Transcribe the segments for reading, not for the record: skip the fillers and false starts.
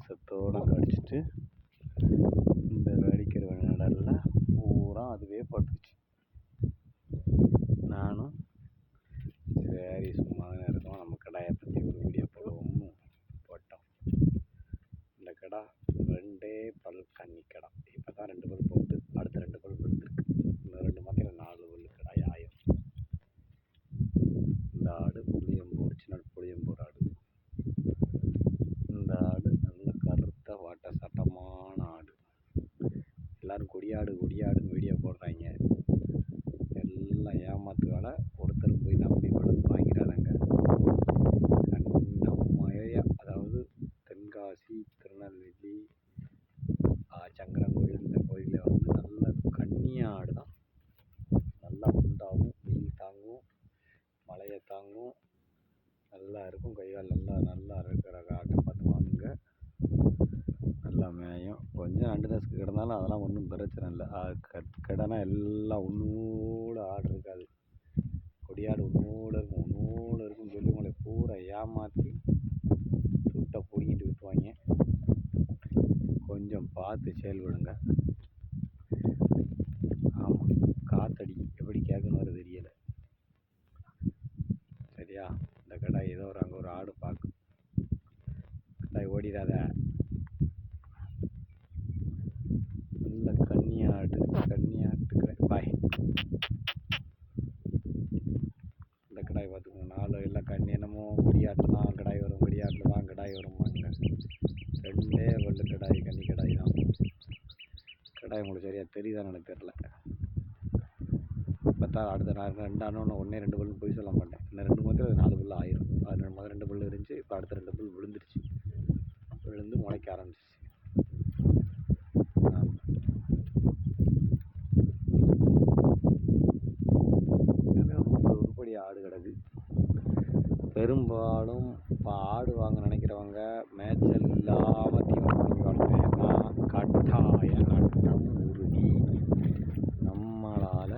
மாம்சத்தோடு கடிச்சிட்டு இந்த வெடிக்கிற நடல்ல பூரா அதுவே பட்டுச்சு. நானும் சரி சும்மா தானே இருக்கோம், நம்ம கடாயை பற்றி ஒரு வீடியோ போடுவோம்னு போட்டோம். இந்த கடா 2 பல் கன்னி கடா. இப்போ தான் 2 பல் போட்டு அடுத்த 2 பல் விழுந்துருக்கு. இந்த 2 மாதத்தில் 4 பல் கடாய் ஆயிரும். இந்த ஆடு ஒரிஜினல் புளியம்பூர் ஆடு. இந்த ஆடு நல்ல கருத்த வாட்ட சட்டமான ஆடு. எல்லோரும் கொடியாடுன்னு வீடியோ போடுறாங்க. எல்லாம் ஏமாத்து வேலை. ஒருத்தர் போய் நம்பி வளர்த்து வாங்கிறாங்க. நம்ம ஏரியா, அதாவது தென்காசி, திருநெல்வேலி, சங்கரன்கோயில், இந்த கோயிலில் வந்து நல்ல கன்னியாடு தான். நல்லா உண்டாகும், வெயில் தாங்கும், மழையை தாங்கும், நல்லா இருக்கும். கைகால் நல்லா இருக்கிற ஆட்டை பார்த்து வாங்குங்க. நல்லா மேயும். கொஞ்சம் 2 தசுக்கு கிடந்தாலும் அதெல்லாம் ஒன்றும் பிரச்சனை இல்லை. கிடனா எல்லாம் ஒன்றோட ஆடு இருக்காது. கொடியாடு ஒன்றோடு இருக்குன்னு சொல்லி உங்களை பூரா ஏமாற்றி சுட்டை பிடிங்கிட்டு விட்டுருவாங்க. கொஞ்சம் பார்த்து செயல்படுங்க. ஆமாம், காற்றடி எப்படி கேட்கணும் தெரியலை. சரியா? இந்த கடாய் ஏதோ அங்கே ஒரு ஆடு பார்க்கும். கடாய் ஓடிடாத. நல்ல கன்னியாட்டு கடாய் பாய். இந்த கடாய் பார்த்துக்கோங்க. 4 எல்லாம் கன்னி. என்னமோ கொடியாட்டில் தான் கடாய் வரும், கொடியாட்டில் தான் கடாய் வரும்பாங்க. 2 பல்லு கடாய், கன்னி கடாய் தான். கடாய் உங்களுக்கு சரியாக தெரியுதான்னு எனக்கு தெரில. பார்த்தா அடுத்த நான் 2 ஆனோன்னு 2 பல்லு போய் சொல்ல மாட்டேன். இந்த 2 மாதத்தில் 4 பல்லு ஆயிரும். அது முதல் 2 பல்லு இருந்துச்சு, இப்போ அடுத்த 2 பல்லு விழுந்துருச்சு. விழுந்து முளைக்க ஆரம்பிச்சிச்சு. உருப்படி ஆடு கிடக்கு. பெரும்பாலும் இப்போ ஆடு வாங்க நினைக்கிறவங்க மேய்ச்சல் இல்லாமல் தீவனம் வாங்கி வளர்த்தேன்னா கட்டாய நட்டம் உறுதி. நம்மளால்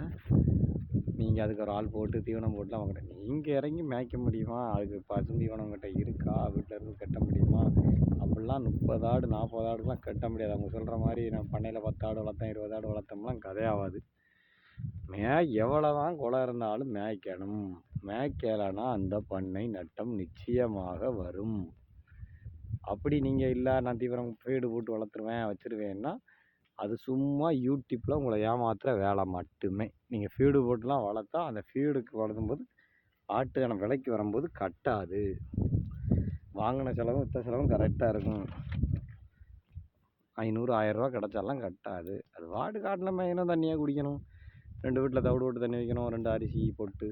நீங்கள் அதுக்கு ஒரு ஆள் போட்டு தீவனம் போட்டுலாம் வாங்கிட்ட நீங்கள் இறங்கி மேய்க்க முடியுமா? அதுக்கு பசுந்தீவனம் கிட்ட இருக்கா? வீட்டில் இருந்து கட்ட முடியுமா? அப்படிலாம் 30 ஆடு 40 ஆடுலாம் கட்ட முடியாது. அவங்க சொல்கிற மாதிரி நான் பண்ணையில் 10 ஆடு வளர்த்தேன் 20 ஆடு வளர்த்தோம்லாம் கதையாகாது. எவ்வளோதான் குலை இருந்தாலும் மேய்க்கணும். மேய்க்கலைன்னா அந்த பண்ணை நட்டம் நிச்சயமாக வரும். அப்படி நீங்கள் இல்லை நான் தீவிரம் ஃபீடு போட்டு வளர்த்துருவேன் வச்சுருவேன்னா அது சும்மா யூடியூப்பில் உங்களை ஏமாத்துகிற வேலை மட்டுமே. நீங்கள் ஃபீடு போட்டுலாம் வளர்த்தா அந்த ஃபீடுக்கு வளர்த்தும்போது ஆட்டுக்கான விலைக்கு வரும்போது கட்டாது. வாங்கின செலவும் விற்ற செலவும் கரெக்டாக இருக்கும். 500 1000 ரூபா கிடச்சாலாம் கட்டாது. அது வாடு காட்டில் மேயணும், தண்ணியாக குடிக்கணும், 2 வீட்டில் தவிடு போட்டு தண்ணி வைக்கணும், 2 அரிசி போட்டு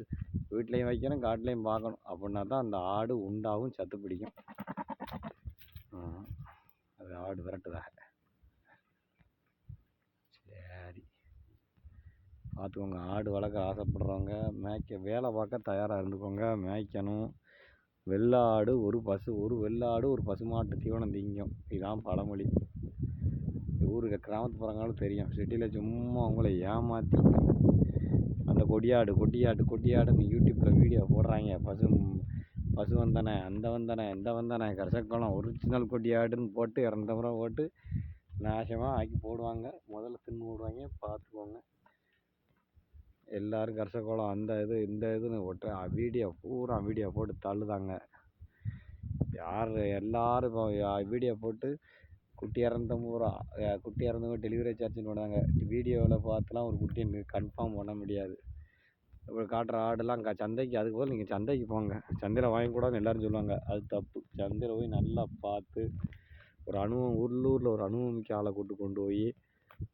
வீட்லேயும் வைக்கணும், காட்டிலையும் பார்க்கணும். அப்படின்னா தான் அந்த ஆடு உண்டாகும், சத்து பிடிக்கும். அது ஆடு விரட்டுதாக. சரி பார்த்துக்கோங்க. ஆடு வளர்க்க ஆசைப்படுறவங்க வேலை பார்க்க தயாராக இருந்துக்கோங்க. மேய்க்கணும். வெள்ளாடு ஒரு வெள்ளாடு ஒரு பசுமாட்டு தீவனம் திங்கும். இதுதான் பழமொழி. ஊருக்கு கிராமத்துப்புறங்களும் தெரியும். சிட்டியில் சும்மா அவங்கள ஏமாற்றி அந்த கொடியாடுன்னு யூடியூப்பில் வீடியோ போடுறாங்க. பசு வந்தானே அந்த வந்தானே இந்த வந்தானே கரசக்குளம் ஒரிஜினல் கொடியாடுன்னு போட்டு 2 முறை போட்டு நாசமாக ஆக்கி போடுவாங்க. முதல்ல தின்னு விடுவாங்க. பார்த்துக்கோங்க. எல்லோரும் கரசக்குளம் அந்த இந்த இதுன்னு வீடியோ போட்டு தள்ளுதாங்க. எல்லோரும் இப்போ வீடியோ போட்டு குட்டி இறந்தவங்க டெலிவரி சார்ஜுன்னு போடுவாங்க. வீடியோவில் பார்த்துலாம் ஒரு குட்டியை கன்ஃபார்ம் பண்ண முடியாது. இப்போ காட்டுற ஆடுலாம் சந்தைக்கு, அதுக்கு போல் நீங்கள் சந்தைக்கு போங்க. சந்தையில் வாங்கக்கூடாதுன்னு எல்லோரும் சொல்லுவாங்க. அது தப்பு. சந்தையில் போய் நல்லா பார்த்து ஒரு உள்ளூரில் ஒரு அனுபவமிக்க ஆளை கொண்டு போய்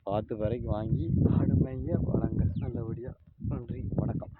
பார்த்து வரைக்கும் வாங்கி ஆடு மேய்ங்க வளங்க நல்லபடியாக. நன்றி, வணக்கம்.